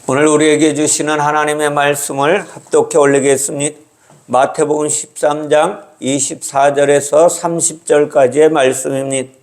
오늘 우리에게 주시는 하나님의 말씀을 합독해 올리겠습니다. 마태복음 13장 24절에서 30절까지의 말씀입니다.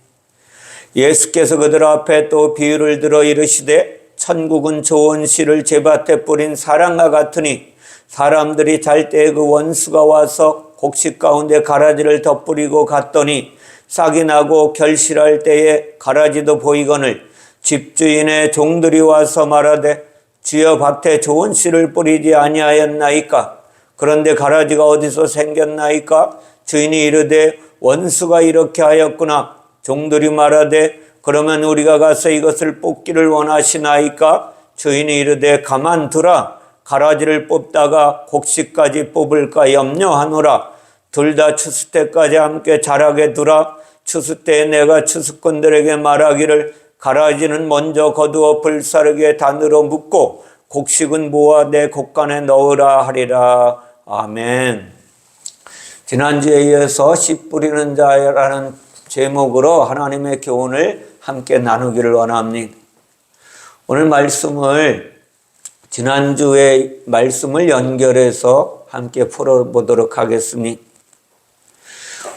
예수께서 그들 앞에 또 비유를 들어 이르시되 천국은 좋은 씨를 제밭에 뿌린 사람과 같으니 사람들이 잘 때 그 원수가 와서 곡식 가운데 가라지를 덧뿌리고 갔더니 싹이 나고 결실할 때에 가라지도 보이거늘 집주인의 종들이 와서 말하되 주여 밭에 좋은 씨를 뿌리지 아니하였나이까? 그런데 가라지가 어디서 생겼나이까? 주인이 이르되 원수가 이렇게 하였구나. 종들이 말하되 그러면 우리가 가서 이것을 뽑기를 원하시나이까? 주인이 이르되 가만두라. 가라지를 뽑다가 곡식까지 뽑을까 염려하노라. 둘 다 추수 때까지 함께 자라게 두라. 추수 때에 내가 추수꾼들에게 말하기를 가라지는 먼저 거두어 불사르게 단으로 묶고 곡식은 모아 내 곡간에 넣으라 하리라. 아멘. 지난주에 이어서 씨 뿌리는 자라는 제목으로 하나님의 교훈을 함께 나누기를 원합니다. 오늘 말씀을 지난주의 말씀을 연결해서 함께 풀어보도록 하겠습니다.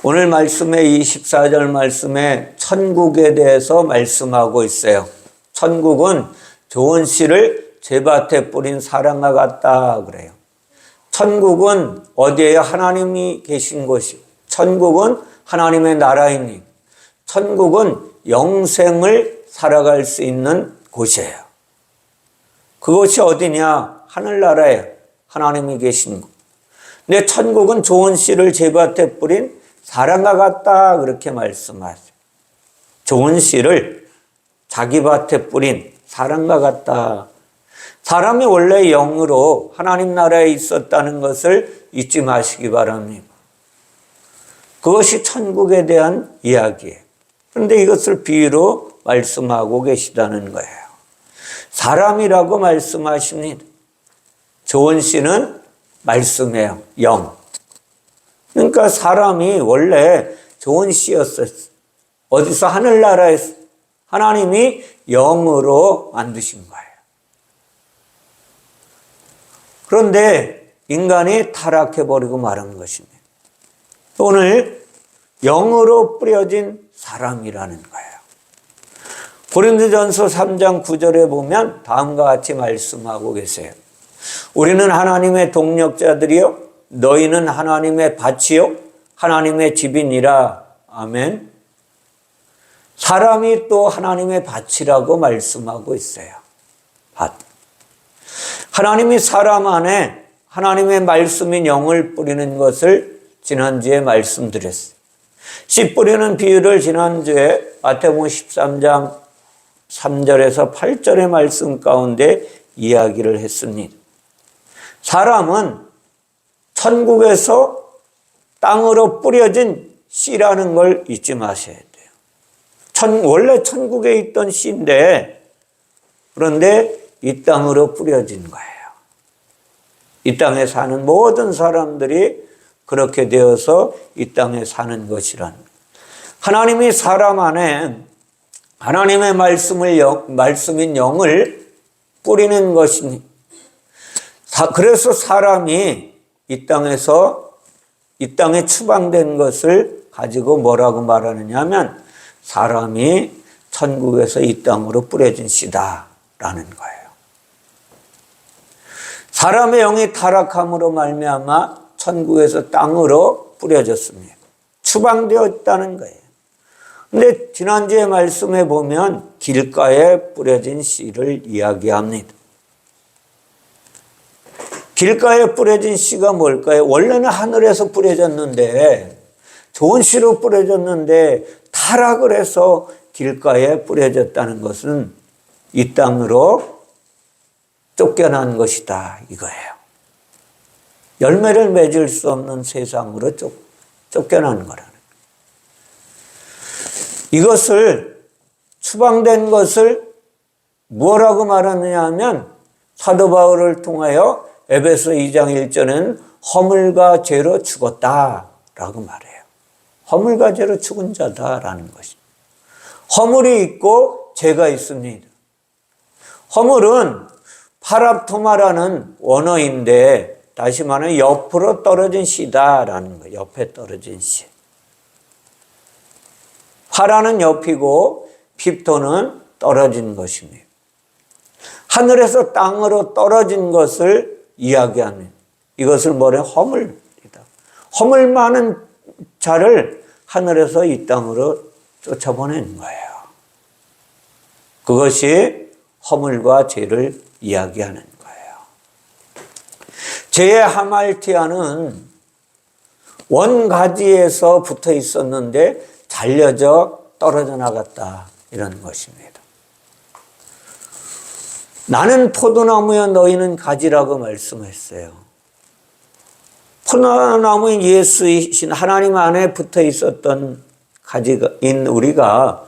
오늘 말씀의 24절 말씀에 천국에 대해서 말씀하고 있어요. 천국은 좋은 씨를 제밭에 뿌린 사람과 같다 그래요. 천국은 어디에요? 하나님이 계신 곳이고, 천국은 하나님의 나라이니, 천국은 영생을 살아갈 수 있는 곳이에요. 그곳이 어디냐? 하늘나라예요. 하나님이 계신 곳. 근데 천국은 좋은 씨를 제밭에 뿌린 사람과 같다 그렇게 말씀하세요. 좋은 씨를 자기 밭에 뿌린 사람과 같다. 사람이 원래 영으로 하나님 나라에 있었다는 것을 잊지 마시기 바랍니다. 그것이 천국에 대한 이야기예요. 그런데 이것을 비유로 말씀하고 계시다는 거예요. 사람이라고 말씀하십니다. 좋은 씨는 말씀이에요. 영. 그러니까 사람이 원래 좋은 씨였어요. 어디서? 하늘나라에서 하나님이 영으로 만드신 거예요. 그런데 인간이 타락해버리고 말한 것입니다. 오늘 영으로 뿌려진 사람이라는 거예요. 고린도전서 3장 9절에 보면 다음과 같이 말씀하고 계세요. 우리는 하나님의 동력자들이요 너희는 하나님의 밭이요 하나님의 집이니라. 아멘. 사람이 또 하나님의 밭이라고 말씀하고 있어요. 밭. 하나님이 사람 안에 하나님의 말씀인 영을 뿌리는 것을 지난주에 말씀드렸어요. 씨 뿌리는 비유를 지난주에 마태복음 13장 3절에서 8절의 말씀 가운데 이야기를 했습니다. 사람은 천국에서 땅으로 뿌려진 씨라는 걸 잊지 마셔야 돼요. 원래 천국에 있던 씨인데 그런데 이 땅으로 뿌려진 거예요. 이 땅에 사는 모든 사람들이 그렇게 되어서 이 땅에 사는 것이란. 하나님이 사람 안에 하나님의 말씀인 영을 뿌리는 것입니다. 그래서 사람이 이 땅에 추방된 것을 가지고 뭐라고 말하느냐 하면 사람이 천국에서 이 땅으로 뿌려진 씨다라는 거예요. 사람의 영이 타락함으로 말미암아 천국에서 땅으로 뿌려졌습니다. 추방되었다는 거예요. 그런데 지난주에 말씀해 보면 길가에 뿌려진 씨를 이야기합니다. 길가에 뿌려진 씨가 뭘까요? 원래는 하늘에서 뿌려졌는데 좋은 씨로 뿌려졌는데 타락을 해서 길가에 뿌려졌다는 것은 이 땅으로 쫓겨난 것이다 이거예요. 열매를 맺을 수 없는 세상으로 쫓겨난 거라는 거예요. 이것을 추방된 것을 뭐라고 말하느냐 하면 사도 바울을 통하여 에베소 2장 1절은 허물과 죄로 죽었다라고 말해요. 허물과 죄로 죽은 자다라는 것입니다. 허물이 있고 죄가 있습니다. 허물은 파랍토마라는 원어인데 다시 말하면 옆으로 떨어진 씨다라는 거예요. 옆에 떨어진 씨. 파라는 옆이고 핍토는 떨어진 것입니다. 하늘에서 땅으로 떨어진 것을 이야기하는 이것을 뭐래? 허물이다. 허물 많은 자를 하늘에서 이 땅으로 쫓아보낸 거예요. 그것이 허물과 죄를 이야기하는 거예요. 죄의 하말티아는 원가지에서 붙어 있었는데 잘려져 떨어져 나갔다 이런 것입니다. 나는 포도나무여 너희는 가지라고 말씀했어요. 포도나무인 예수이신 하나님 안에 붙어 있었던 가지인 우리가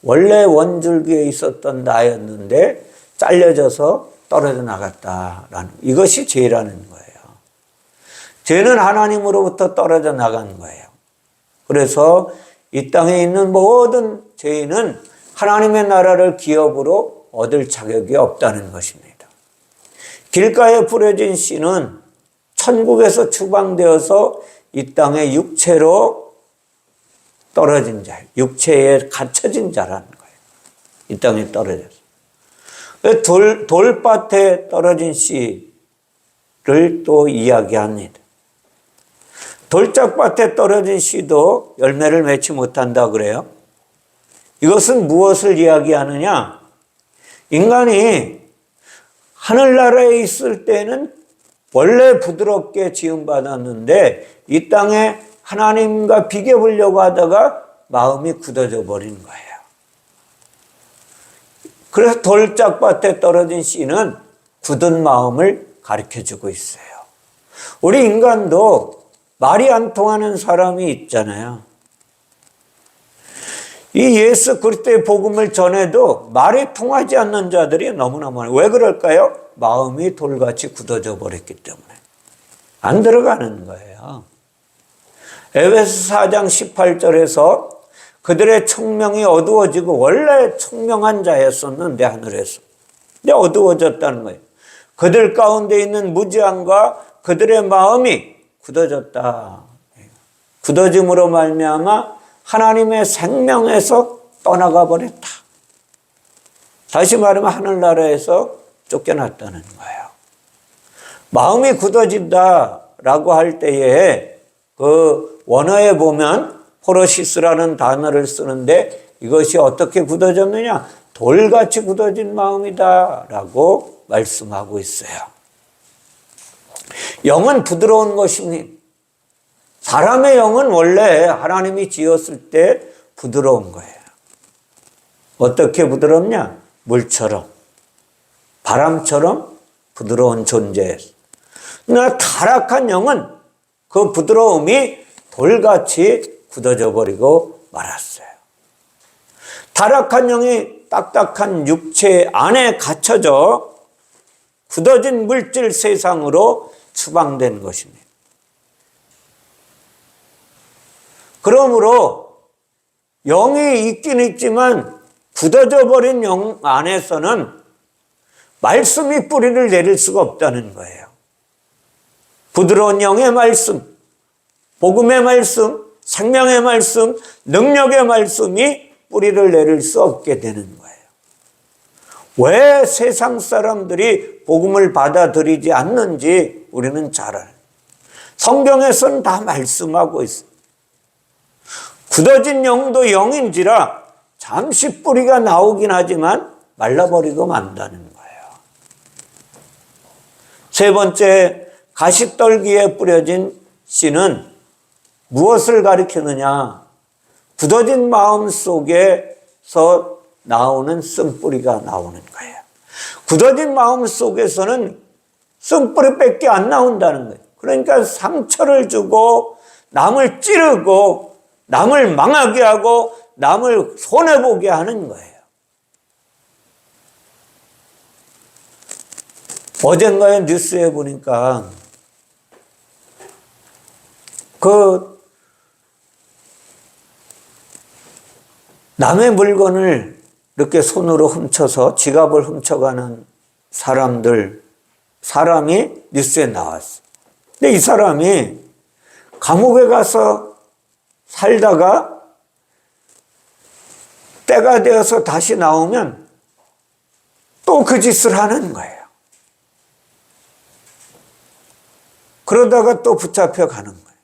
원래 원줄기에 있었던 나였는데 잘려져서 떨어져 나갔다라는 이것이 죄라는 거예요. 죄는 하나님으로부터 떨어져 나간 거예요. 그래서 이 땅에 있는 모든 죄인은 하나님의 나라를 기업으로 얻을 자격이 없다는 것입니다. 길가에 뿌려진 씨는 천국에서 추방되어서 이 땅에 육체로 떨어진 자, 육체에 갇혀진 자라는 거예요. 이 땅에 떨어져서. 돌밭에 떨어진 씨를 또 이야기합니다. 돌짝밭에 떨어진 씨도 열매를 맺지 못한다 그래요. 이것은 무엇을 이야기하느냐? 인간이 하늘나라에 있을 때는 원래 부드럽게 지음받았는데 이 땅에 하나님과 비교보려고 하다가 마음이 굳어져 버린 거예요. 그래서 돌짝밭에 떨어진 씨는 굳은 마음을 가르쳐주고 있어요. 우리 인간도 말이 안 통하는 사람이 있잖아요. 이 예수 그리스도의 복음을 전해도 말이 통하지 않는 자들이 너무나 많아요. 왜 그럴까요? 마음이 돌같이 굳어져 버렸기 때문에 안 들어가는 거예요. 에베소 4장 18절에서 그들의 청명이 어두워지고 원래 청명한 자였었는데 하늘에서 근데 어두워졌다는 거예요. 그들 가운데 있는 무지함과 그들의 마음이 굳어졌다. 굳어짐으로 말미암아 하나님의 생명에서 떠나가 버렸다. 다시 말하면 하늘나라에서 쫓겨났다는 거예요. 마음이 굳어진다라고 할 때에 그 원어에 보면 포로시스라는 단어를 쓰는데 이것이 어떻게 굳어졌느냐? 돌같이 굳어진 마음이다라고 말씀하고 있어요. 영은 부드러운 것입니다. 사람의 영은 원래 하나님이 지었을 때 부드러운 거예요. 어떻게 부드럽냐? 물처럼, 바람처럼 부드러운 존재예요. 그러나 타락한 영은 그 부드러움이 돌같이 굳어져 버리고 말았어요. 타락한 영이 딱딱한 육체 안에 갇혀져 굳어진 물질 세상으로 추방된 것입니다. 그러므로 영이 있긴 있지만 굳어져 버린 영 안에서는 말씀이 뿌리를 내릴 수가 없다는 거예요. 부드러운 영의 말씀, 복음의 말씀, 생명의 말씀, 능력의 말씀이 뿌리를 내릴 수 없게 되는 거예요. 왜 세상 사람들이 복음을 받아들이지 않는지 우리는 잘 알아요. 성경에서는 다 말씀하고 있어요. 굳어진 영도 영인지라 잠시 뿌리가 나오긴 하지만 말라버리고 만다는 거예요. 세 번째, 가시떨기에 뿌려진 씨는 무엇을 가리키느냐? 굳어진 마음 속에서 나오는 쓴뿌리가 나오는 거예요. 굳어진 마음 속에서는 쓴뿌리밖에 안 나온다는 거예요. 그러니까 상처를 주고 남을 찌르고 남을 망하게 하고 남을 손해보게 하는 거예요. 어젠가에 뉴스에 보니까 남의 물건을 이렇게 손으로 훔쳐서 지갑을 훔쳐가는 사람이 뉴스에 나왔어. 근데 이 사람이 감옥에 가서 살다가 때가 되어서 다시 나오면 또 그 짓을 하는 거예요. 그러다가 또 붙잡혀 가는 거예요.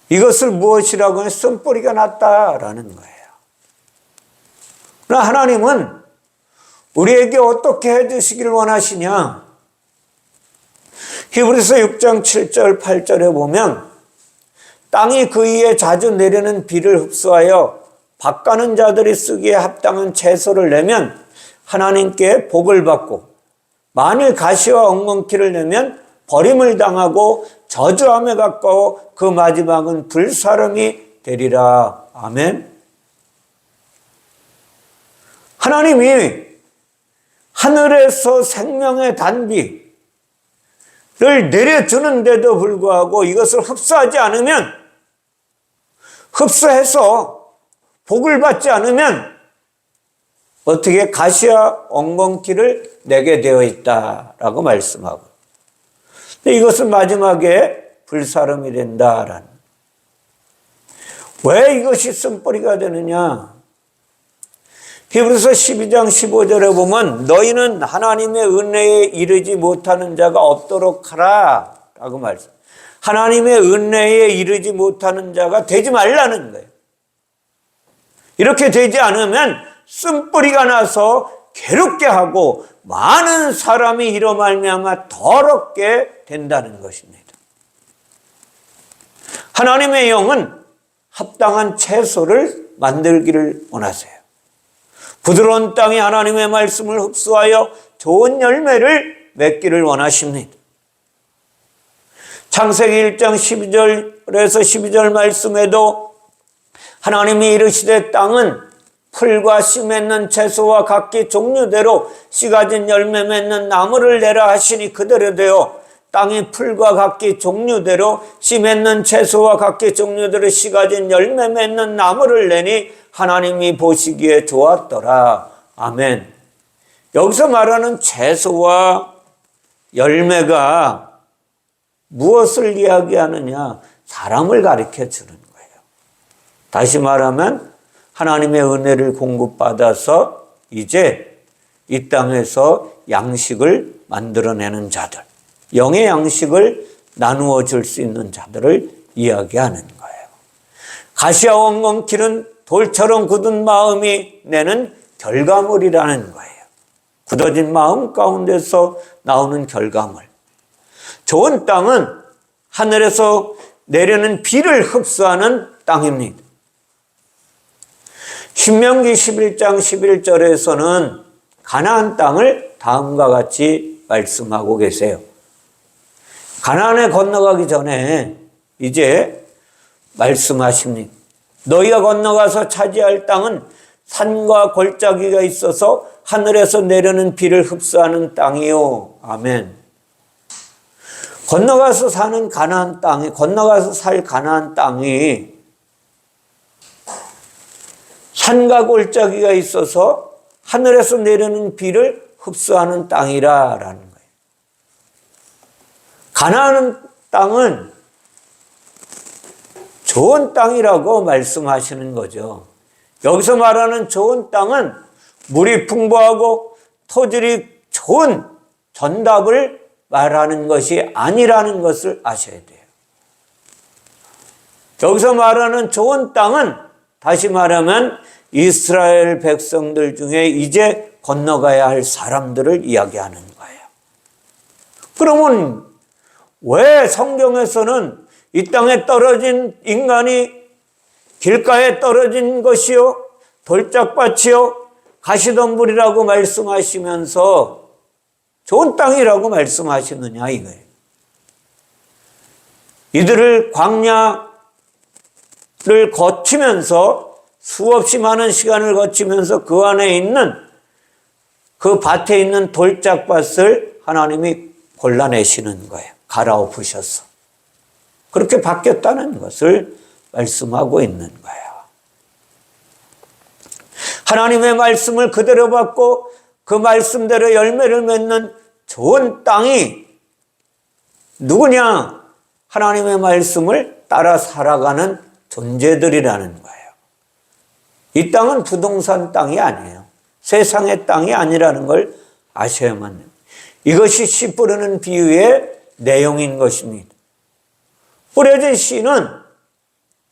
이것을 무엇이라고 하면 쓴뿌리가 났다라는 거예요. 그러나 하나님은 우리에게 어떻게 해주시기를 원하시냐? 히브리서 6장 7절 8절에 보면 땅이 그 위에 자주 내리는 비를 흡수하여 밭가는 자들이 쓰기에 합당한 채소를 내면 하나님께 복을 받고, 만일 가시와 엉겅퀴를 내면 버림을 당하고 저주함에 가까워 그 마지막은 불사름이 되리라. 아멘. 하나님이 하늘에서 생명의 단비를 내려주는데도 불구하고 이것을 흡수하지 않으면, 흡수해서 복을 받지 않으면 어떻게 가시와 엉겅퀴를 내게 되어 있다라고 말씀하고, 근데 이것은 마지막에 불사름이 된다라는. 왜 이것이 쓴뿌리가 되느냐? 히브리서 12장 15절에 보면 너희는 하나님의 은혜에 이르지 못하는 자가 없도록 하라 라고 말씀. 하나님의 은혜에 이르지 못하는 자가 되지 말라는 거예요. 이렇게 되지 않으면 쓴뿌리가 나서 괴롭게 하고 많은 사람이 이로 말미암아 더럽게 된다는 것입니다. 하나님의 영은 합당한 채소를 만들기를 원하세요. 부드러운 땅이 하나님의 말씀을 흡수하여 좋은 열매를 맺기를 원하십니다. 창세기 1장 12절에서 12절 말씀에도 하나님이 이르시되 땅은 풀과 씨 맺는 채소와 각기 종류대로 씨 가진 열매 맺는 나무를 내라 하시니 그대로 되어 땅이 풀과 각기 종류대로 씨 맺는 채소와 각기 종류대로 씨 가진 열매 맺는 나무를 내니 하나님이 보시기에 좋았더라. 아멘. 여기서 말하는 채소와 열매가 무엇을 이야기하느냐? 사람을 가르쳐 주는 거예요. 다시 말하면 하나님의 은혜를 공급받아서 이제 이 땅에서 양식을 만들어내는 자들, 영의 양식을 나누어 줄 수 있는 자들을 이야기하는 거예요. 가시와 엉겅퀴는 돌처럼 굳은 마음이 내는 결과물이라는 거예요. 굳어진 마음 가운데서 나오는 결과물. 좋은 땅은 하늘에서 내려는 비를 흡수하는 땅입니다. 신명기 11장 11절에서는 가나안 땅을 다음과 같이 말씀하고 계세요. 가나안에 건너가기 전에 이제 말씀하십니다. 너희가 건너가서 차지할 땅은 산과 골짜기가 있어서 하늘에서 내려는 비를 흡수하는 땅이요. 아멘. 건너가서 사는 가나안 땅이, 건너가서 살 가나안 땅이 산과 골짜기가 있어서 하늘에서 내려는 비를 흡수하는 땅이라는 거예요. 가나안 땅은 좋은 땅이라고 말씀하시는 거죠. 여기서 말하는 좋은 땅은 물이 풍부하고 토질이 좋은 전답을 말하는 것이 아니라는 것을 아셔야 돼요. 여기서 말하는 좋은 땅은 다시 말하면 이스라엘 백성들 중에 이제 건너가야 할 사람들을 이야기하는 거예요. 그러면 왜 성경에서는 이 땅에 떨어진 인간이 길가에 떨어진 것이요, 돌짝밭이요, 가시덤불이라고 말씀하시면서 좋은 땅이라고 말씀하시느냐 이거예요. 이들을 광야를 거치면서 수없이 많은 시간을 거치면서 그 안에 있는 그 밭에 있는 돌짝밭을 하나님이 골라내시는 거예요. 갈아엎으셔서. 그렇게 바뀌었다는 것을 말씀하고 있는 거예요. 하나님의 말씀을 그대로 받고 그 말씀대로 열매를 맺는 좋은 땅이 누구냐? 하나님의 말씀을 따라 살아가는 존재들이라는 거예요. 이 땅은 부동산 땅이 아니에요. 세상의 땅이 아니라는 걸 아셔야만 됩니다. 이것이 씨 뿌리는 비유의 내용인 것입니다. 뿌려진 씨는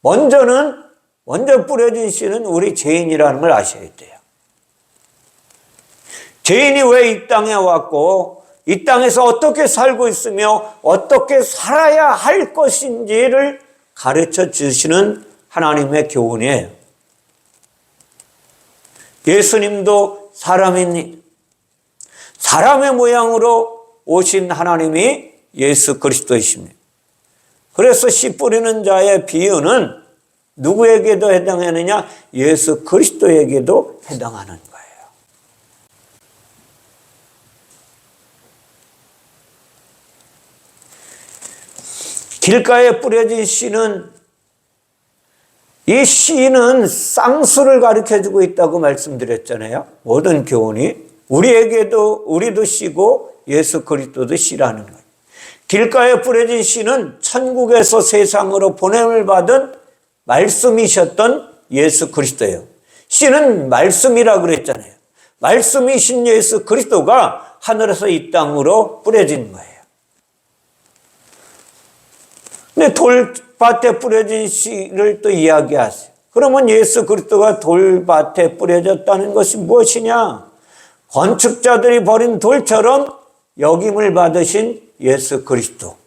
먼저 뿌려진 씨는 우리 죄인이라는 걸 아셔야 돼요. 죄인이 왜 이 땅에 왔고 이 땅에서 어떻게 살고 있으며 어떻게 살아야 할 것인지를 가르쳐 주시는 하나님의 교훈이에요. 예수님도 사람입니다. 사람의 모양으로 오신 하나님이 예수 그리스도이십니다. 그래서 씨 뿌리는 자의 비유는 누구에게도 해당하느냐? 예수 그리스도에게도 해당하는 거예요. 길가에 뿌려진 씨는, 이 씨는 쌍수를 가르쳐주고 있다고 말씀드렸잖아요. 모든 교훈이 우리도 씨고 예수 그리스도도 씨라는 거예요. 길가에 뿌려진 씨는 천국에서 세상으로 보냄을 받은 말씀이셨던 예수 그리스도예요. 씨는 말씀이라 그랬잖아요. 말씀이신 예수 그리스도가 하늘에서 이 땅으로 뿌려진 거예요. 근데 돌밭에 뿌려진 씨를 또 이야기하세요. 그러면 예수 그리스도가 돌밭에 뿌려졌다는 것이 무엇이냐? 건축자들이 버린 돌처럼 여김을 받으신 예수 그리스도.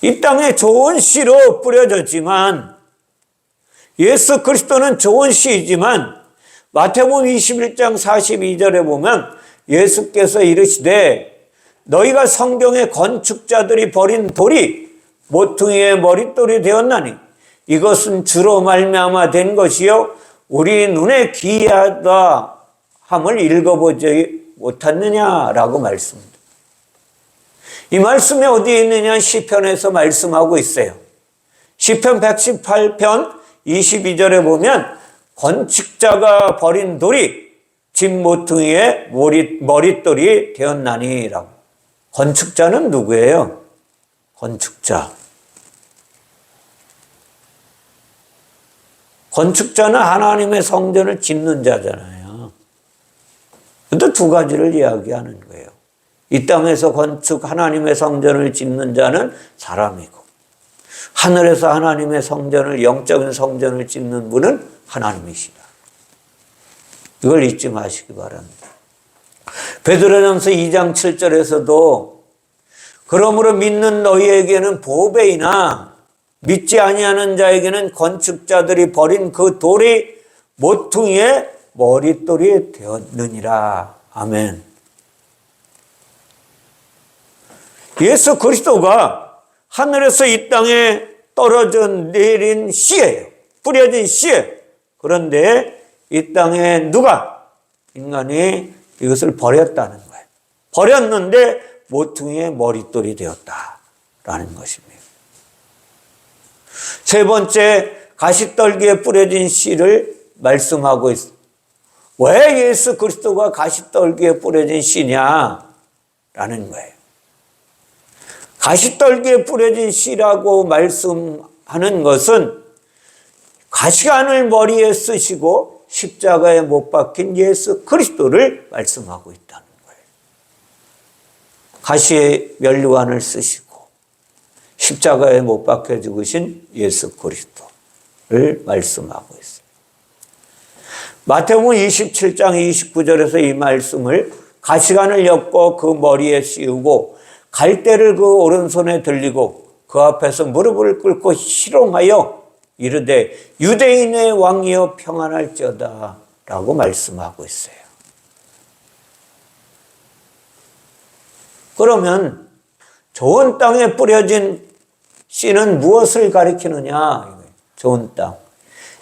이 땅에 좋은 씨로 뿌려졌지만, 예수 그리스도는 좋은 씨이지만 마태복음 21장 42절에 보면 예수께서 이르시되 너희가 성경의 건축자들이 버린 돌이 모퉁이의 머릿돌이 되었나니 이것은 주로 말미암아 된 것이요 우리 눈에 기이하다 함을 읽어보지 못했느냐라고 말씀합니다. 이 말씀이 어디에 있느냐? 시편에서 말씀하고 있어요. 시편 118편 22절에 보면 건축자가 버린 돌이 집 모퉁이의 머릿돌이 되었나니라고. 건축자는 누구예요? 건축자. 건축자는 하나님의 성전을 짓는 자잖아요. 또 두 가지를 이야기하는 거예요. 이 땅에서 하나님의 성전을 짓는 자는 사람이고, 하늘에서 하나님의 성전을, 영적인 성전을 짓는 분은 하나님이시다. 이걸 잊지 마시기 바랍니다. 베드로전서 2장 7절에서도 그러므로 믿는 너희에게는 보배이나 믿지 아니하는 자에게는 건축자들이 버린 그 돌이 모퉁이의 머릿돌이 되었느니라. 아멘. 예수 그리스도가 하늘에서 이 땅에 떨어져 내린 씨예요. 뿌려진 씨예요. 그런데 이 땅에 인간이 이것을 버렸다는 거예요. 버렸는데 모퉁이의 머릿돌이 되었다라는 것입니다. 세 번째, 가시떨기에 뿌려진 씨를 말씀하고 있습니다. 왜 예수 그리스도가 가시떨기에 뿌려진 씨냐라는 거예요. 가시떨기에 뿌려진 씨라고 말씀하는 것은 가시관을 머리에 쓰시고 십자가에 못 박힌 예수 그리스도를 말씀하고 있다는 거예요. 가시에 면류관을 쓰시고 십자가에 못 박혀 죽으신 예수 그리스도를 말씀하고 있어요. 마태복음 27장 29절에서 이 말씀을 가시관을 엮고 그 머리에 씌우고 갈대를 그 오른손에 들리고 그 앞에서 무릎을 꿇고 희롱하여 이르되 유대인의 왕이여 평안할지어다 라고 말씀하고 있어요. 그러면 좋은 땅에 뿌려진 씨는 무엇을 가리키느냐? 좋은 땅.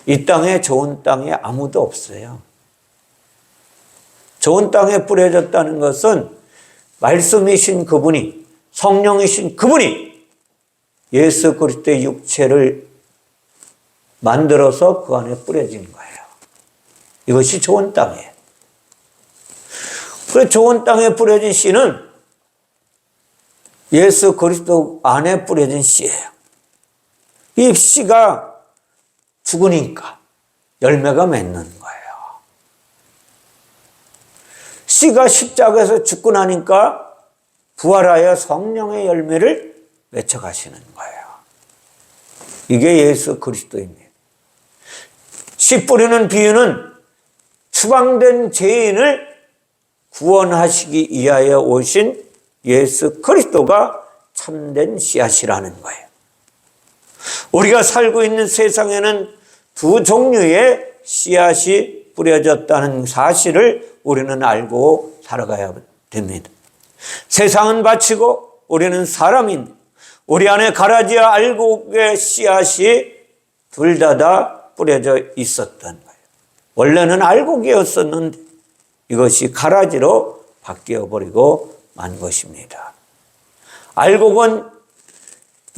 이 땅에 좋은 땅이 아무도 없어요. 좋은 땅에 뿌려졌다는 것은 말씀이신 그분이, 성령이신 그분이 예수 그리스도의 육체를 만들어서 그 안에 뿌려진 거예요. 이것이 좋은 땅이에요. 그 좋은 땅에 뿌려진 씨는 예수 그리스도 안에 뿌려진 씨예요. 이 씨가 죽으니까 열매가 맺는 거예요. 씨가 십자가에서 죽고 나니까 부활하여 성령의 열매를 맺혀가시는 거예요. 이게 예수 그리스도입니다. 씨 뿌리는 비유는 추방된 죄인을 구원하시기 위하여 오신 예수 그리스도가 참된 씨앗이라는 거예요. 우리가 살고 있는 세상에는 두 종류의 씨앗이 뿌려졌다는 사실을 우리는 알고 살아가야 됩니다. 세상은 바치고 우리는 사람인데 우리 안에 가라지와 알곡의 씨앗이 둘 다 뿌려져 있었던 거예요. 원래는 알곡이었었는데 이것이 가라지로 바뀌어버리고 만 것입니다. 알곡은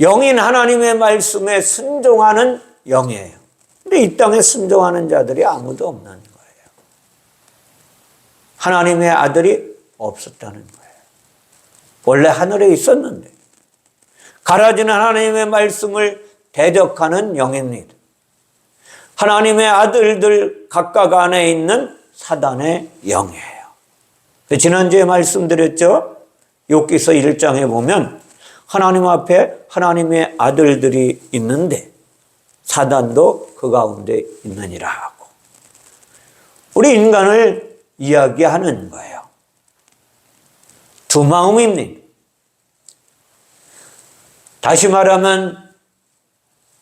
영인 하나님의 말씀에 순종하는 영이에요. 근데 이 땅에 순종하는 자들이 아무도 없는 거예요. 하나님의 아들이 없었다는 거예요. 원래 하늘에 있었는데 가라지는 하나님의 말씀을 대적하는 영입니다. 하나님의 아들들 각각 안에 있는 사단의 영이에요. 지난주에 말씀드렸죠. 욥기서 1장에 보면 하나님 앞에 하나님의 아들들이 있는데 사단도 그 가운데 있느니라 하고 우리 인간을 이야기하는 거예요. 두 마음입니다. 다시 말하면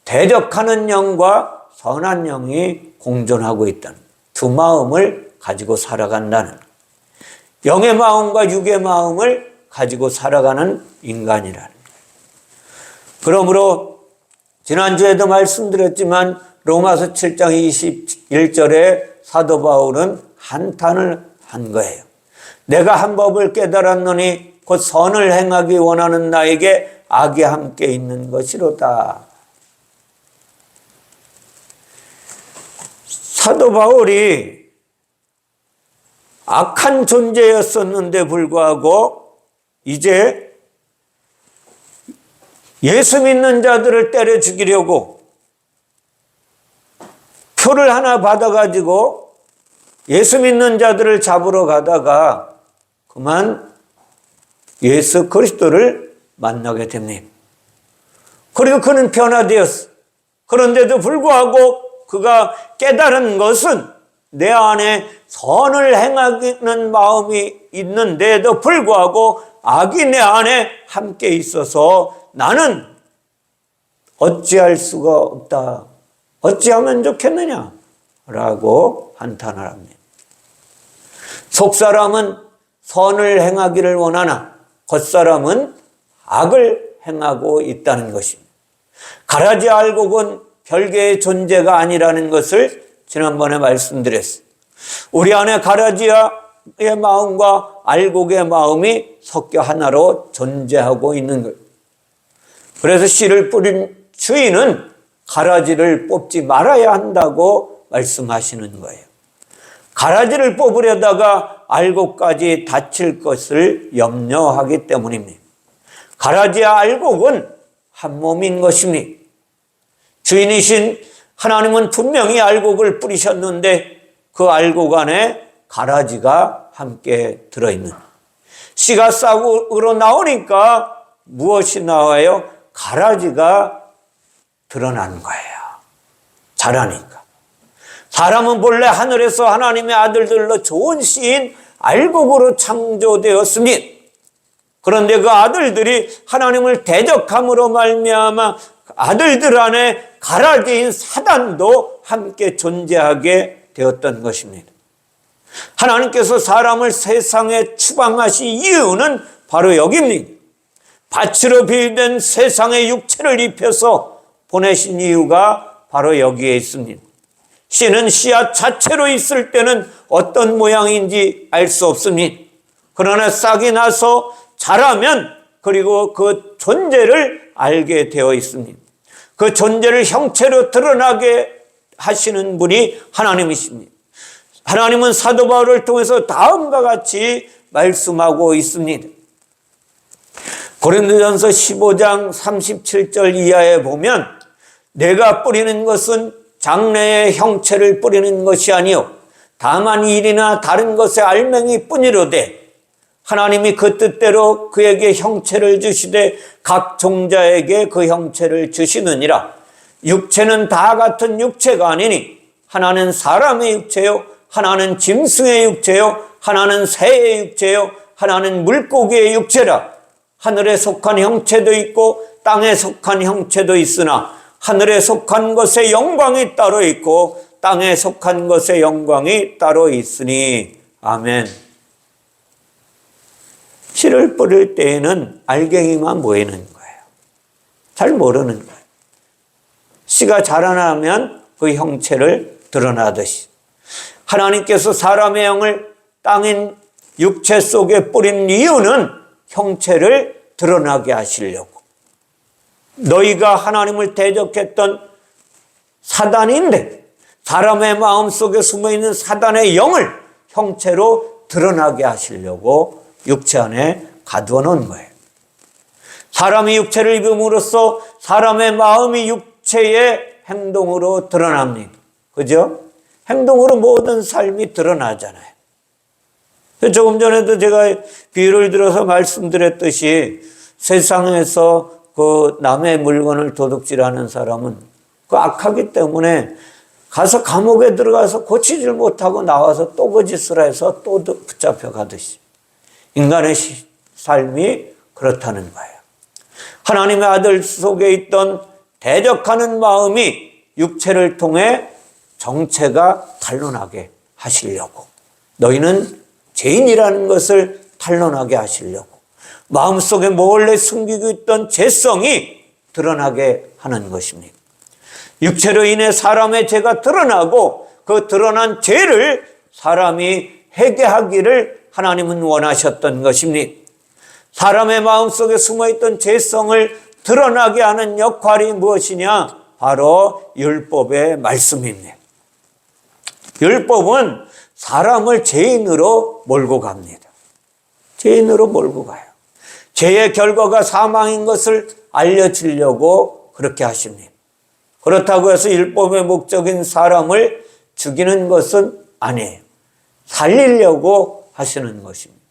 대적하는 영과 선한 영이 공존하고 있다는 두 마음을 가지고 살아간다는 영의 마음과 육의 마음을 가지고 살아가는 인간이라는 거예요. 그러므로 지난주에도 말씀드렸지만 로마서 7장 21절에 사도 바울은 한탄을 한 거예요. 내가 한 법을 깨달았노니 곧 선을 행하기 원하는 나에게 악이 함께 있는 것이로다. 사도 바울이 악한 존재였었는데 불구하고 이제 예수 믿는 자들을 때려 죽이려고 표를 하나 받아가지고 예수 믿는 자들을 잡으러 가다가 그만 예수 그리스도를 만나게 됩니다. 그리고 그는 변화되었어. 그런데도 불구하고 그가 깨달은 것은 내 안에 선을 행하는 마음이 있는데도 불구하고 악이 내 안에 함께 있어서 나는 어찌할 수가 없다. 어찌하면 좋겠느냐? 라고 한탄을 합니다. 속사람은 선을 행하기를 원하나 겉사람은 악을 행하고 있다는 것입니다. 가라지 알곡은 별개의 존재가 아니라는 것을 지난번에 말씀드렸어요. 우리 안에 가라지의 마음과 알곡의 마음이 섞여 하나로 존재하고 있는 거예요. 그래서 씨를 뿌린 주인은 가라지를 뽑지 말아야 한다고 말씀하시는 거예요. 가라지를 뽑으려다가 알곡까지 다칠 것을 염려하기 때문입니다. 가라지와 알곡은 한 몸인 것입니다. 주인이신 하나님은 분명히 알곡을 뿌리셨는데 그 알곡 안에 가라지가 함께 들어있는 씨가 싹으로 나오니까 무엇이 나와요? 가라지가 드러난 거예요. 자라니까. 사람은 본래 하늘에서 하나님의 아들들로 좋은 씨인 알곡으로 창조되었습니다. 그런데 그 아들들이 하나님을 대적함으로 말미암아 아들들 안에 가라지인 사단도 함께 존재하게 되었던 것입니다. 하나님께서 사람을 세상에 추방하신 이유는 바로 여기입니다. 밭으로 비유된 세상의 육체를 입혀서 보내신 이유가 바로 여기에 있습니다. 씨는 씨앗 자체로 있을 때는 어떤 모양인지 알 수 없습니다. 그러나 싹이 나서 자라면 그리고 그 존재를 알게 되어 있습니다. 그 존재를 형체로 드러나게 하시는 분이 하나님이십니다. 하나님은 사도 바울을 통해서 다음과 같이 말씀하고 있습니다. 고린도전서 15장 37절 이하에 보면 내가 뿌리는 것은 장래의 형체를 뿌리는 것이 아니요 다만 일이나 다른 것의 알맹이 뿐이로되 하나님이 그 뜻대로 그에게 형체를 주시되 각 종자에게 그 형체를 주시느니라. 육체는 다 같은 육체가 아니니 하나는 사람의 육체요 하나는 짐승의 육체요 하나는 새의 육체요 하나는 물고기의 육체라. 하늘에 속한 형체도 있고 땅에 속한 형체도 있으나 하늘에 속한 것의 영광이 따로 있고 땅에 속한 것의 영광이 따로 있으니. 아멘. 씨를 뿌릴 때에는 알갱이만 보이는 거예요. 잘 모르는 거예요. 씨가 자라나면 그 형체를 드러나듯이 하나님께서 사람의 영을 땅인 육체 속에 뿌린 이유는 형체를 드러나게 하시려고. 너희가 하나님을 대적했던 사단인데 사람의 마음속에 숨어있는 사단의 영을 형체로 드러나게 하시려고 육체 안에 가두어 놓은 거예요. 사람이 육체를 입음으로써 사람의 마음이 육체의 행동으로 드러납니다. 그죠? 행동으로 모든 삶이 드러나잖아요. 조금 전에도 제가 비유를 들어서 말씀드렸듯이 세상에서 그 남의 물건을 도둑질하는 사람은 그 악하기 때문에 가서 감옥에 들어가서 고치질 못하고 나와서 또 그 짓을 해서 또 붙잡혀 가듯이 인간의 삶이 그렇다는 거예요. 하나님의 아들 속에 있던 대적하는 마음이 육체를 통해 정체가 탄로나게 하시려고, 너희는 죄인이라는 것을 탄로나게 하시려고, 마음속에 몰래 숨기고 있던 죄성이 드러나게 하는 것입니다. 육체로 인해 사람의 죄가 드러나고 그 드러난 죄를 사람이 회개하기를 하나님은 원하셨던 것입니다. 사람의 마음속에 숨어있던 죄성을 드러나게 하는 역할이 무엇이냐? 바로 율법의 말씀입니다. 율법은 사람을 죄인으로 몰고 갑니다. 죄인으로 몰고 가요. 죄의 결과가 사망인 것을 알려주려고 그렇게 하십니다. 그렇다고 해서 율법의 목적인 사람을 죽이는 것은 아니에요. 살리려고 하시는 것입니다.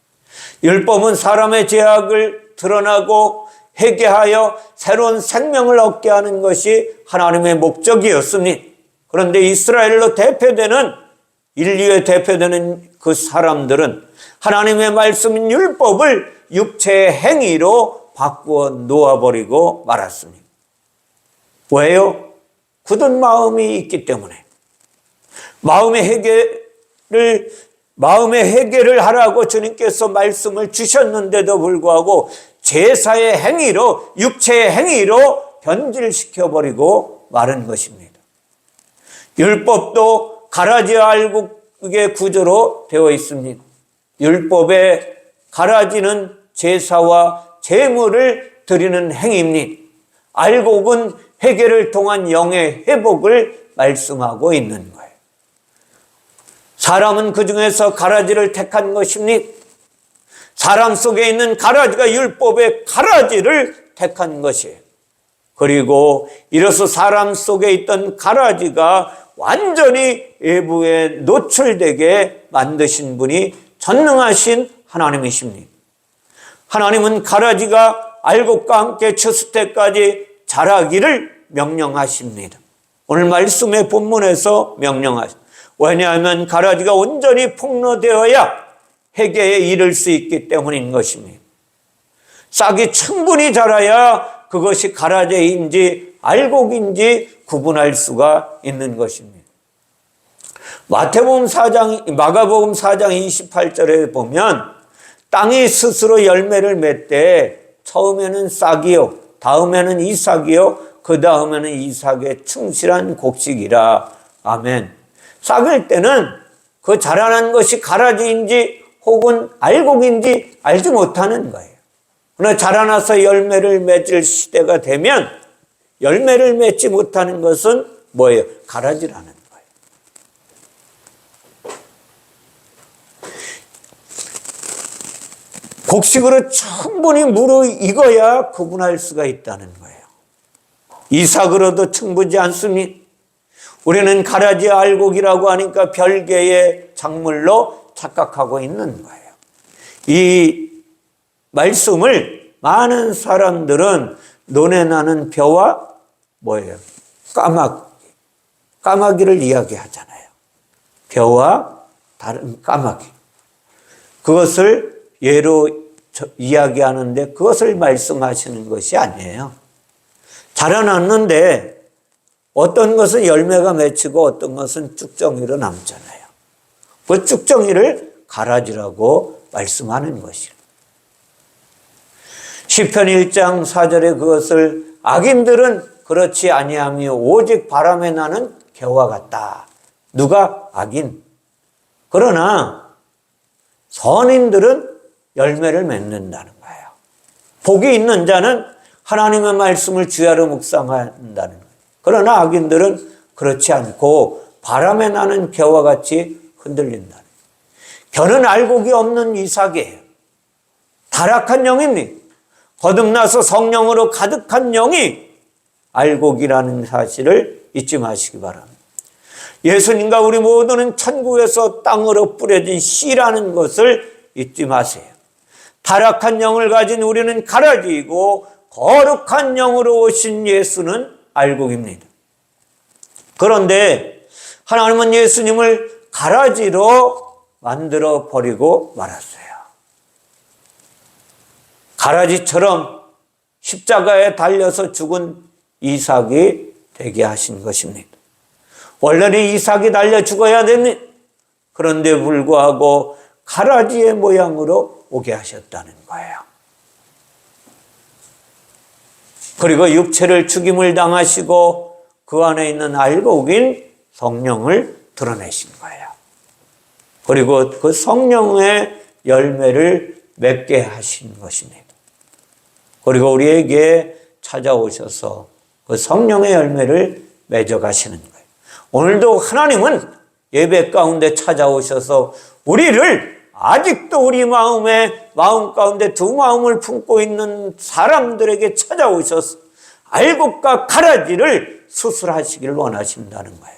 율법은 사람의 죄악을 드러나고 회개하여 새로운 생명을 얻게 하는 것이 하나님의 목적이었습니다. 그런데 이스라엘로 대표되는, 인류에 대표되는 그 사람들은 하나님의 말씀인 율법을 육체의 행위로 바꾸어 놓아버리고 말았습니다. 왜요? 굳은 마음이 있기 때문에. 마음의 회개를 하라고 주님께서 말씀을 주셨는데도 불구하고 제사의 행위로, 육체의 행위로 변질시켜버리고 마른 것입니다. 율법도 가라지와 알곡의 구조로 되어 있습니다. 율법의 가라지는 제사와 제물을 드리는 행위입니다. 알곡은 회개를 통한 영의 회복을 말씀하고 있는 거예요. 사람은 그 중에서 가라지를 택한 것입니다. 사람 속에 있는 가라지가 율법의 가라지를 택한 것이에요. 그리고 이로써 사람 속에 있던 가라지가 완전히 외부에 노출되게 만드신 분이 전능하신 하나님이십니다. 하나님은 가라지가 알곡과 함께 추수 때까지 자라기를 명령하십니다. 오늘 말씀의 본문에서 명령하십니다. 왜냐하면 가라지가 온전히 폭로되어야 회개에 이를 수 있기 때문인 것입니다. 싹이 충분히 자라야 그것이 가라지인지 알곡인지 구분할 수가 있는 것입니다. 마가복음 4장 28절에 보면 땅이 스스로 열매를 맺되 처음에는 싹이요 다음에는 이삭이요 그 다음에는 이삭의 충실한 곡식이라. 아멘. 싹일 때는 그 자라난 것이 가라지인지 혹은 알곡인지 알지 못하는 거예요. 그러나 자라나서 열매를 맺을 시대가 되면 열매를 맺지 못하는 것은 뭐예요? 가라지라는 거예요. 곡식으로 충분히 무르익어야 구분할 수가 있다는 거예요. 이삭으로도 충분지 않습니다. 우리는 가라지 알곡이라고 하니까 별개의 작물로 착각하고 있는 거예요. 이 말씀을 많은 사람들은 논에 나는 벼와 뭐예요? 까마귀를 이야기하잖아요. 벼와 다른 까마귀. 그것을 예로 이야기하는데 그것을 말씀하시는 것이 아니에요. 자라났는데 어떤 것은 열매가 맺히고 어떤 것은 쭉정이로 남잖아요. 그 쭉정이를 가라지라고 말씀하는 것이에요. 시편 1장 4절에 그것을 악인들은 그렇지 아니하며 오직 바람에 나는 겨와 같다. 누가? 악인. 그러나 선인들은 열매를 맺는다는 거예요. 복이 있는 자는 하나님의 말씀을 주야로 묵상한다는 거예요. 그러나 악인들은 그렇지 않고 바람에 나는 겨와 같이 흔들린다는 거예요. 겨는 알곡이 없는 이삭이에요. 타락한 영입니다. 거듭나서 성령으로 가득한 영이 알곡이라는 사실을 잊지 마시기 바랍니다. 예수님과 우리 모두는 천국에서 땅으로 뿌려진 씨라는 것을 잊지 마세요. 타락한 영을 가진 우리는 가라지이고 거룩한 영으로 오신 예수는 알곡입니다. 그런데 하나님은 예수님을 가라지로 만들어 버리고 말았어요. 가라지처럼 십자가에 달려서 죽은 이삭이 되게 하신 것입니다. 원래는 이삭이 달려 죽어야 됩니다. 그런데 불구하고 가라지의 모양으로 오게 하셨다는 거예요. 그리고 육체를 죽임을 당하시고 그 안에 있는 알곡인 성령을 드러내신 거예요. 그리고 그 성령의 열매를 맺게 하신 것입니다. 그리고 우리에게 찾아오셔서 그 성령의 열매를 맺어가시는 거예요. 오늘도 하나님은 예배 가운데 찾아오셔서 우리를 아직도 우리 마음 가운데 두 마음을 품고 있는 사람들에게 찾아오셔서 알곡과 가라지를 수술하시기를 원하신다는 거예요.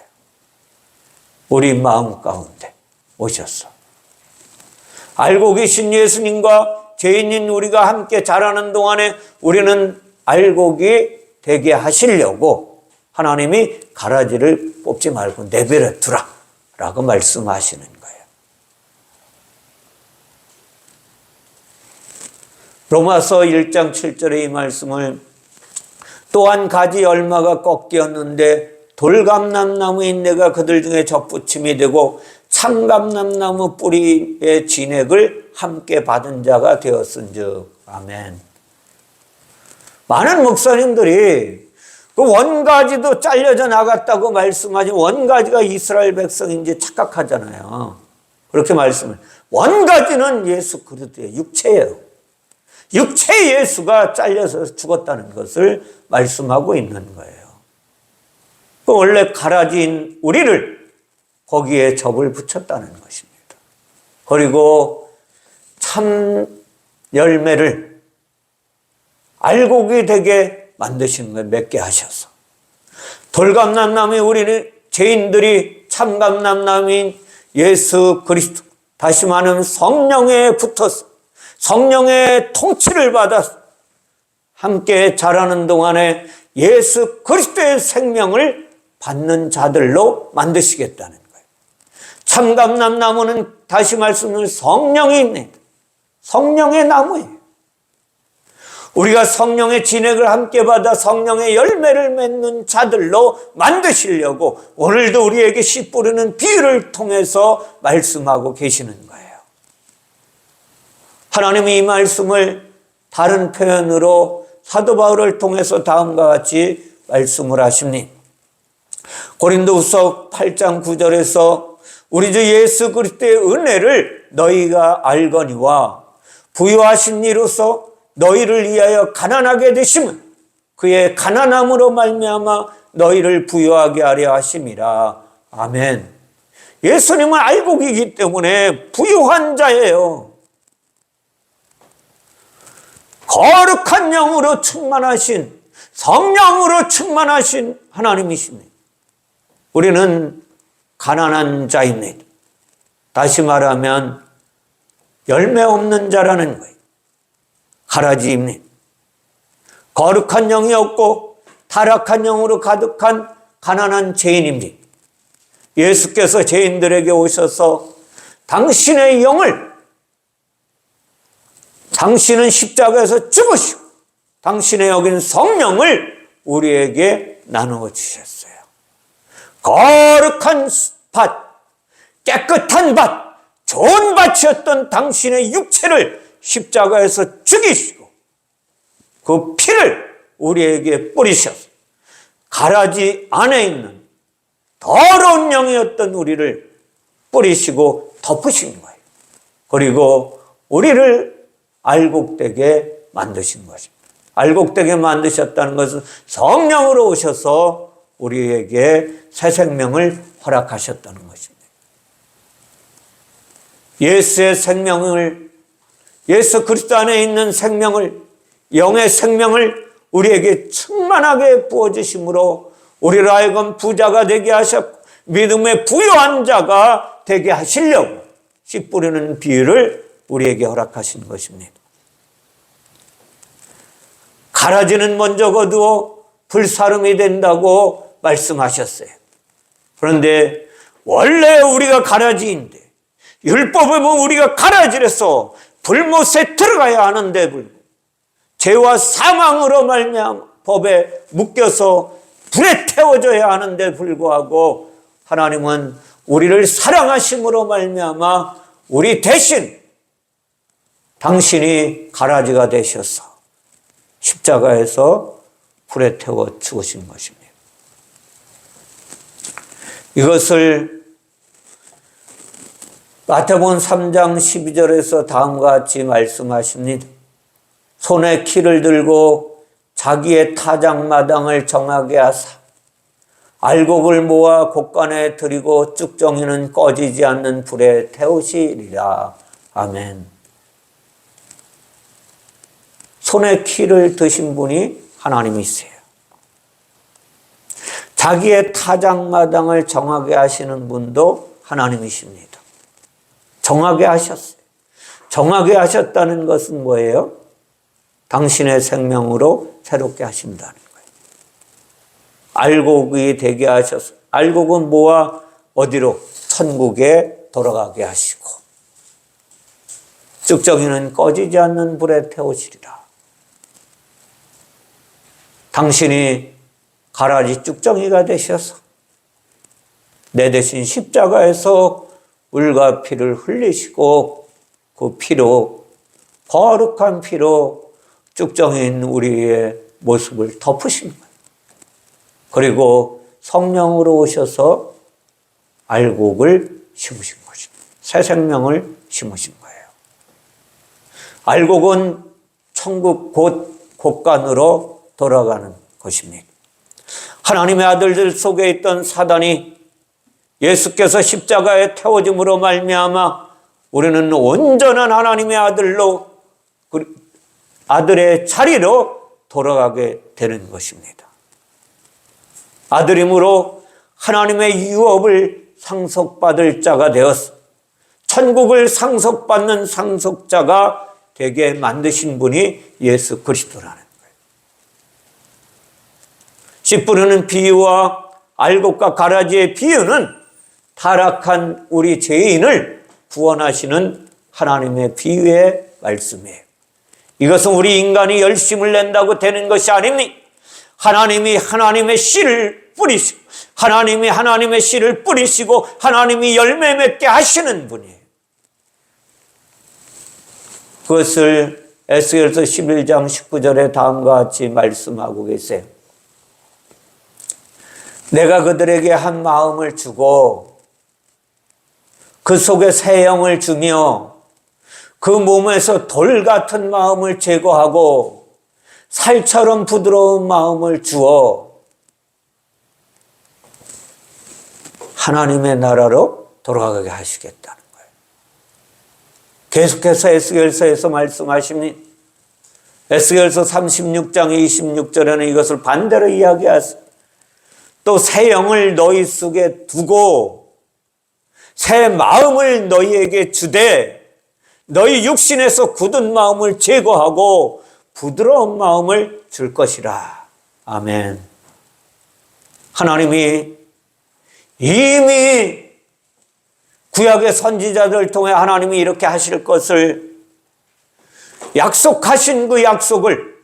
우리 마음 가운데 오셔서 알곡이신 예수님과 죄인인 우리가 함께 자라는 동안에 우리는 알곡이 되게 하시려고 하나님이 가라지를 뽑지 말고 내버려 두라 라고 말씀하시는 거예요. 로마서 1장 7절의 이 말씀을 또한 가지 열마가 꺾였는데 돌감람나무인 내가 그들 중에 접붙임이 되고 참감람나무 뿌리의 진액을 함께 받은 자가 되었은즉. 아멘. 많은 목사님들이 그 원가지도 잘려져 나갔다고 말씀하지 원가지가 이스라엘 백성인지 착각하잖아요. 그렇게 말씀을. 원가지는 예수 그리스도의 육체예요. 육체 예수가 잘려서 죽었다는 것을 말씀하고 있는 거예요. 그 원래 가라지인 우리를 거기에 접을 붙였다는 것입니다. 그리고 참 열매를 알곡이 되게 만드시는 걸 맺게 하셔서 돌감람나무에 우리는 죄인들이 참감람나무인 예수 그리스도 다시 말하면 성령에 붙어서 성령의 통치를 받아서 함께 자라는 동안에 예수 그리스도의 생명을 받는 자들로 만드시겠다는 거예요. 참감람나무는 다시 말씀드리면 성령이 있네. 성령의 나무예요. 우리가 성령의 진액을 함께 받아 성령의 열매를 맺는 자들로 만드시려고 오늘도 우리에게 씨 뿌리는 비유를 통해서 말씀하고 계시는 거예요. 하나님이 이 말씀을 다른 표현으로 사도 바울을 통해서 다음과 같이 말씀을 하십니다. 고린도후서 8장 9절에서 우리 주 예수 그리스도의 은혜를 너희가 알거니와 부유하신 이로써 너희를 위하여 가난하게 되심은 그의 가난함으로 말미암아 너희를 부유하게 하려 하심이라. 아멘. 예수님은 알곡이기 때문에 부유한 자예요. 거룩한 영으로 충만하신, 성령으로 충만하신 하나님이십니다. 우리는 가난한 자입니다. 다시 말하면 열매 없는 자라는 거예요. 가라지입니다. 거룩한 영이 없고 타락한 영으로 가득한 가난한 죄인입니다. 예수께서 죄인들에게 오셔서 당신의 영을, 당신은 십자가에서 죽으시고 당신의 여긴 성령을 우리에게 나누어 주셨어요. 거룩한 밭, 깨끗한 밭, 좋은 밭이었던 당신의 육체를 십자가에서 죽이시고 그 피를 우리에게 뿌리셔서 가라지 안에 있는 더러운 영이었던 우리를 뿌리시고 덮으신 거예요. 그리고 우리를 알곡되게 만드신 것입니다. 알곡되게 만드셨다는 것은 성령으로 오셔서 우리에게 새 생명을 허락하셨다는 것입니다. 예수의 생명을, 예수 그리스도 안에 있는 생명을, 영의 생명을 우리에게 충만하게 부어주심으로 우리를 하여금 부자가 되게 하셨고 믿음의 부유한 자가 되게 하시려고 씨 뿌리는 비유를 우리에게 허락하신 것입니다. 가라지는 먼저 거두어 불사름이 된다고 말씀하셨어요. 그런데 원래 우리가 가라지인데 율법에 보면 우리가 가라지라서 불못에 들어가야 하는데 불구하고 죄와 사망으로 말미암아 법에 묶여서 불에 태워져야 하는데 불구하고 하나님은 우리를 사랑하심으로 말미암아 우리 대신 당신이 가라지가 되셔서 십자가에서 불에 태워 죽으신 것입니다. 이것을 마태복음 3장 12절에서 다음과 같이 말씀하십니다. 손에 키를 들고 자기의 타작마당을 정하게 하사 알곡을 모아 곳간에 들이고 쭉정이는 꺼지지 않는 불에 태우시리라. 아멘. 손에 키를 드신 분이 하나님이세요. 자기의 타작마당을 정하게 하시는 분도 하나님이십니다. 정하게 하셨어요. 정하게 하셨다는 것은 뭐예요? 당신의 생명으로 새롭게 하신다는 거예요. 알곡이 되게 하셔서, 알곡은 모아 어디로? 천국에 돌아가게 하시고 쭉정이는 꺼지지 않는 불에 태우시리라. 당신이 가라지 쭉정이가 되셔서 내 대신 십자가에서 물과 피를 흘리시고 그 피로, 거룩한 피로 쭉정인 우리의 모습을 덮으신 거예요. 그리고 성령으로 오셔서 알곡을 심으신 것입니다. 새 생명을 심으신 거예요. 알곡은 천국 곧 곳간으로 돌아가는 것입니다. 하나님의 아들들 속에 있던 사단이 예수께서 십자가에 태워짐으로 말미암아 우리는 온전한 하나님의 아들로, 아들의 자리로 돌아가게 되는 것입니다. 아들임으로 하나님의 유업을 상속받을 자가 되어서 천국을 상속받는 상속자가 되게 만드신 분이 예수 그리스도라는 거예요. 씨 뿌리는 비유와 알곡과 가라지의 비유는 타락한 우리 죄인을 구원하시는 하나님의 비유의 말씀이에요. 이것은 우리 인간이 열심을 낸다고 되는 것이 아닙니다. 하나님이 하나님의 씨를 뿌리시고 하나님이 하나님의 씨를 뿌리시고 하나님이 열매 맺게 하시는 분이에요. 그것을 에스겔서 11장 19절에 다음과 같이 말씀하고 계세요. 내가 그들에게 한 마음을 주고 그 속에 새 영을 주며 그 몸에서 돌 같은 마음을 제거하고 살처럼 부드러운 마음을 주어 하나님의 나라로 돌아가게 하시겠다는 거예요. 계속해서 에스겔서에서 말씀하십니다. 에스겔서 36장 26절에는 이것을 반대로 이야기하세요. 또 새 영을 너희 속에 두고 새 마음을 너희에게 주되 너희 육신에서 굳은 마음을 제거하고 부드러운 마음을 줄 것이라. 아멘. 하나님이 이미 구약의 선지자들을 통해 하나님이 이렇게 하실 것을 약속하신 그 약속을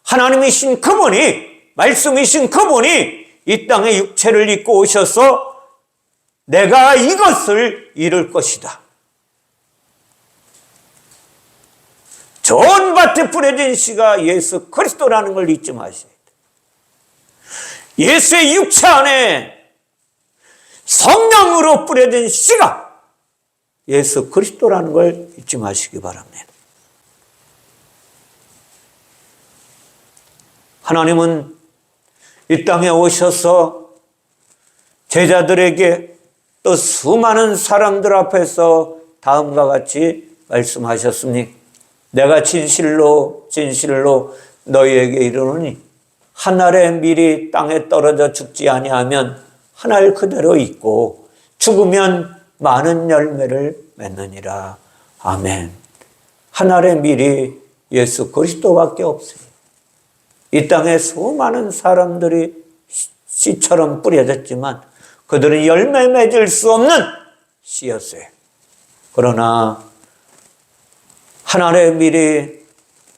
하나님이신 그분이, 말씀이신 그분이 이 땅에 육체를 입고 오셔서 내가 이것을 이룰 것이다. 좋은 밭에 뿌려진 씨가 예수 그리스도라는 걸 잊지 마셔야 돼. 예수의 육체 안에 성령으로 뿌려진 씨가 예수 그리스도라는 걸 잊지 마시기 바랍니다. 하나님은 이 땅에 오셔서 제자들에게 또 수많은 사람들 앞에서 다음과 같이 말씀하셨습니다. 내가 진실로 진실로 너희에게 이르노니 한 알의 밀이 땅에 떨어져 죽지 아니하면 한 알 그대로 있고 죽으면 많은 열매를 맺느니라. 아멘. 한 알의 밀이 예수 그리스도밖에 없습니다. 이 땅에 수많은 사람들이 씨처럼 뿌려졌지만 그들은 열매 맺을 수 없는 씨였어요. 그러나 하나님의 밀이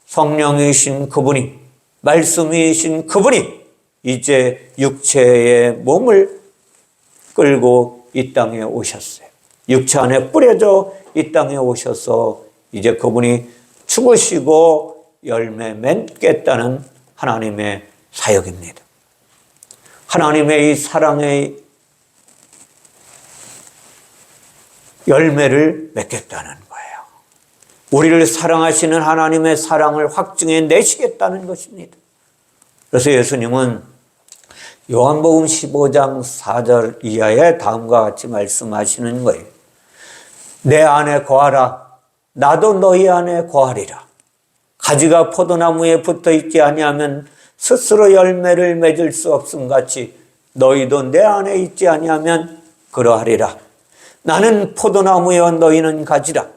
성령이신 그분이, 말씀이신 그분이 이제 육체의 몸을 끌고 이 땅에 오셨어요. 육체 안에 뿌려져 이 땅에 오셔서 이제 그분이 죽으시고 열매 맺겠다는 하나님의 사역입니다. 하나님의 이 사랑의 열매를 맺겠다는 거예요. 우리를 사랑하시는 하나님의 사랑을 확증해 내시겠다는 것입니다. 그래서 예수님은 요한복음 15장 4절 이하에 다음과 같이 말씀하시는 거예요. 내 안에 거하라. 나도 너희 안에 거하리라. 가지가 포도나무에 붙어 있지 아니하면 스스로 열매를 맺을 수 없음 같이 너희도 내 안에 있지 아니하면 그러하리라. 나는 포도나무여 너희는 가지라.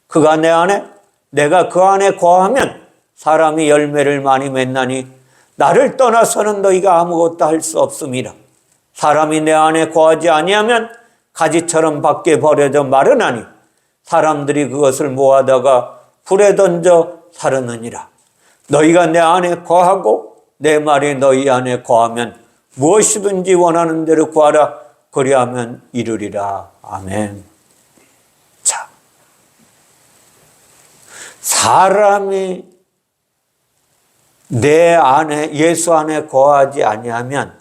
그가 내 안에 내가 그 안에 거하면 사람이 열매를 많이 맺나니 나를 떠나서는 너희가 아무것도 할 수 없음이라. 사람이 내 안에 거하지 아니하면 가지처럼 밖에 버려져 마르나니 사람들이 그것을 모아다가 불에 던져 사르느니라. 너희가 내 안에 거하고 내 말이 너희 안에 거하면 무엇이든지 원하는 대로 구하라. 그리하면 이루리라. 아멘. 자, 사람이 내 안에, 예수 안에 거하지 아니하면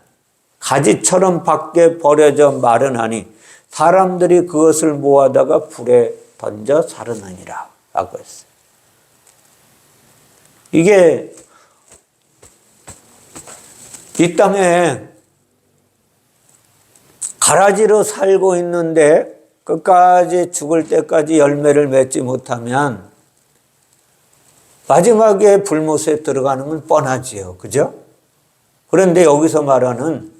가지처럼 밖에 버려져 마르나니 사람들이 그것을 모아다가 불에 던져 사르느니라 라고 했어요. 이게 이 땅에 가라지로 살고 있는데 끝까지 죽을 때까지 열매를 맺지 못하면 마지막에 불못에 들어가는 건 뻔하지요. 그죠? 그런데 여기서 말하는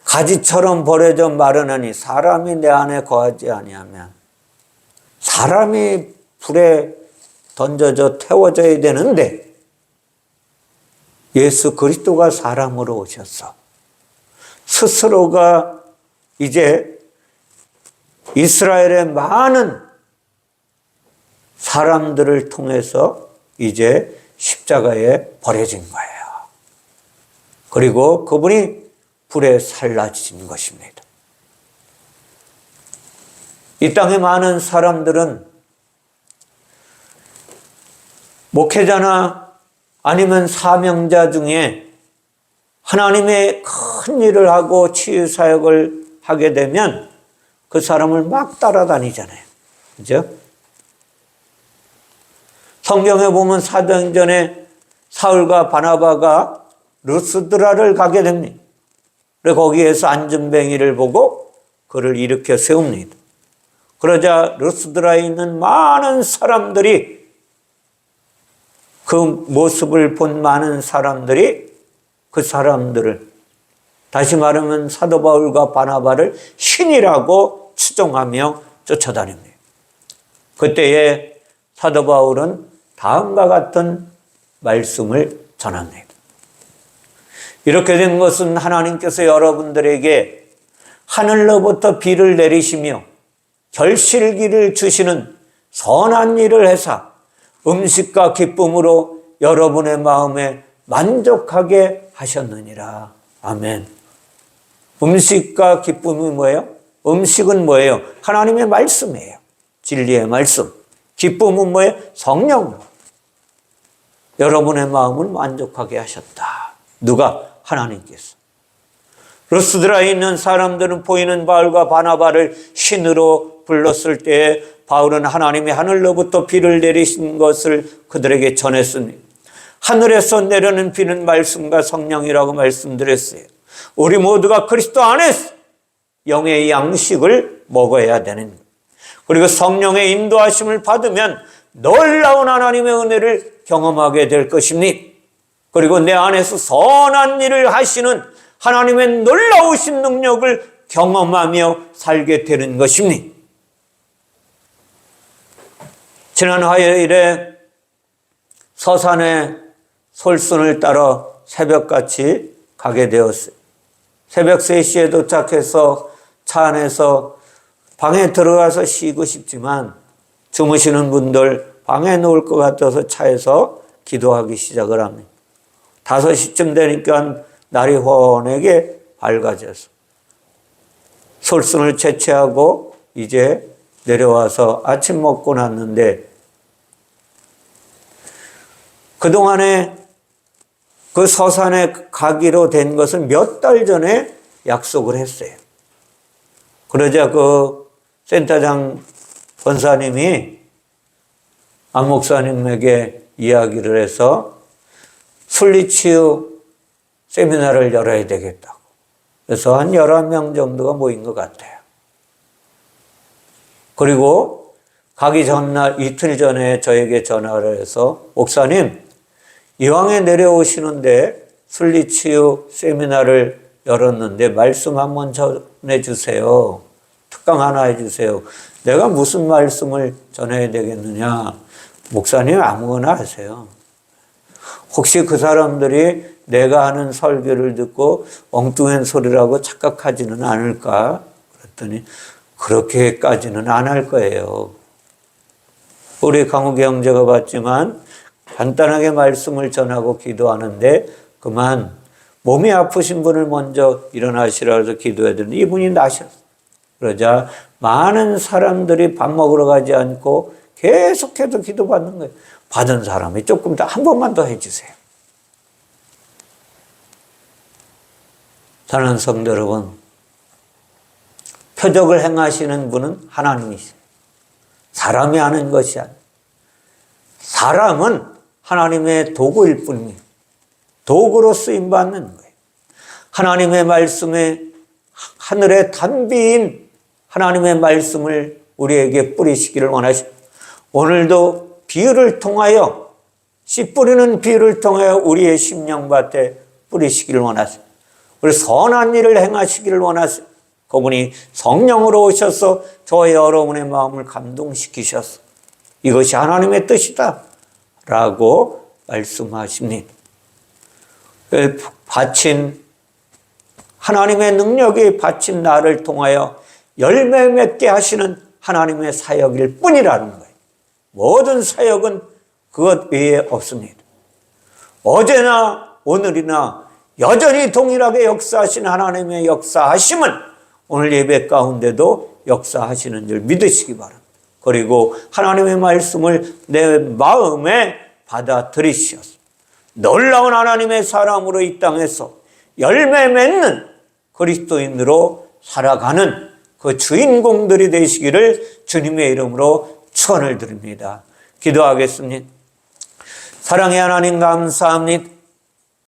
가지처럼 버려져 마르나니 사람이 내 안에 거하지 아니하면 사람이 불에 던져져 태워져야 되는데 예수 그리스도가 사람으로 오셔서 스스로가 이제 이스라엘의 많은 사람들을 통해서 이제 십자가에 버려진 거예요. 그리고 그분이 불에 살라진 것입니다. 이 땅에 많은 사람들은 목회자나 아니면 사명자 중에 하나님의 큰 일을 하고 치유 사역을 하게 되면 그 사람을 막 따라다니잖아요. 그죠? 성경에 보면 사도행전에 사울과 바나바가 르스드라를 가게 됩니다. 그래서 거기에서 안전뱅이를 보고 그를 일으켜 세웁니다. 그러자 르스드라에 있는 많은 사람들이 그 모습을 본 많은 사람들이 그 사람들을, 다시 말하면 사도 바울과 바나바를 신이라고 추종하며 쫓아다닙니다. 그때에 사도 바울은 다음과 같은 말씀을 전합니다. 이렇게 된 것은 하나님께서 여러분들에게 하늘로부터 비를 내리시며 결실기를 주시는 선한 일을 해서 음식과 기쁨으로 여러분의 마음에 만족하게 하셨느니라. 아멘. 음식과 기쁨이 뭐예요? 음식은 뭐예요? 하나님의 말씀이에요. 진리의 말씀. 기쁨은 뭐예요? 성령. 여러분의 마음을 만족하게 하셨다. 누가? 하나님께서. 루스드라에 있는 사람들은 보이는 바울과 바나바를 신으로 불렀을 때에 바울은 하나님이 하늘로부터 비를 내리신 것을 그들에게 전했습니다. 하늘에서 내려는 비는 말씀과 성령이라고 말씀드렸어요. 우리 모두가 그리스도 안에서 영의 양식을 먹어야 되는 것. 그리고 성령의 인도하심을 받으면 놀라운 하나님의 은혜를 경험하게 될 것입니다. 그리고 내 안에서 선한 일을 하시는 하나님의 놀라우신 능력을 경험하며 살게 되는 것입니다. 지난 화요일에 서산에 솔순을 따라 새벽같이 가게 되었어요. 새벽 3시에 도착해서 차 안에서 방에 들어가서 쉬고 싶지만 주무시는 분들 방에 누울 것 같아서 차에서 기도하기 시작을 합니다. 5시쯤 되니까 날이 환하게 밝아져서 솔순을 채취하고 이제 내려와서 아침 먹고 났는데, 그동안에 그 서산에 가기로 된 것은 몇 달 전에 약속을 했어요. 그러자 그 센터장 권사님이 안 목사님에게 이야기를 해서 순리치유 세미나를 열어야 되겠다고. 그래서 한 11명 정도가 모인 것 같아요. 그리고 가기 전날 이틀 전에 저에게 전화를 해서 목사님, 이왕에 내려오시는데 순리치유 세미나를 열었는데 말씀 한번 전해주세요. 특강 하나 해주세요. 내가 무슨 말씀을 전해야 되겠느냐. 목사님 아무거나 하세요. 혹시 그 사람들이 내가 하는 설교를 듣고 엉뚱한 소리라고 착각하지는 않을까? 그랬더니 그렇게까지는 안 할 거예요. 우리 강욱이 형제가 봤지만 간단하게 말씀을 전하고 기도하는데 그만 몸이 아프신 분을 먼저 일어나시라 해서 기도해야 되는데 이분이 나셨어요. 그러자 많은 사람들이 밥 먹으러 가지 않고 계속해서 기도받는 거예요. 받은 사람이 조금 더 한 번만 더 해주세요. 사랑하는 성도 여러분, 표적을 행하시는 분은 하나님이세요. 사람이 하는 것이 아니에요. 사람은 하나님의 도구일 뿐입니다. 도구로 쓰임받는 거예요. 하나님의 말씀에 하늘의 단비인 하나님의 말씀을 우리에게 뿌리시기를 원하십니다. 오늘도 비유를 통하여, 씨 뿌리는 비유를 통하여 우리의 심령밭에 뿌리시기를 원하십니다. 우리 선한 일을 행하시기를 원하십니다. 그분이 성령으로 오셔서 저와 여러분의 마음을 감동시키셔서 이것이 하나님의 뜻이다 라고 말씀하십니다. 바친 하나님의 능력이 바친 나를 통하여 열매 맺게 하시는 하나님의 사역일 뿐이라는 거예요. 모든 사역은 그것 외에 없습니다. 어제나 오늘이나 여전히 동일하게 역사하신 하나님의 역사하심은 오늘 예배 가운데도 역사하시는 줄 믿으시기 바랍니다. 그리고 하나님의 말씀을 내 마음에 받아들이셔서 놀라운 하나님의 사람으로 이 땅에서 열매 맺는 그리스도인으로 살아가는 그 주인공들이 되시기를 주님의 이름으로 축원을 드립니다. 기도하겠습니다. 사랑의 하나님 감사합니다.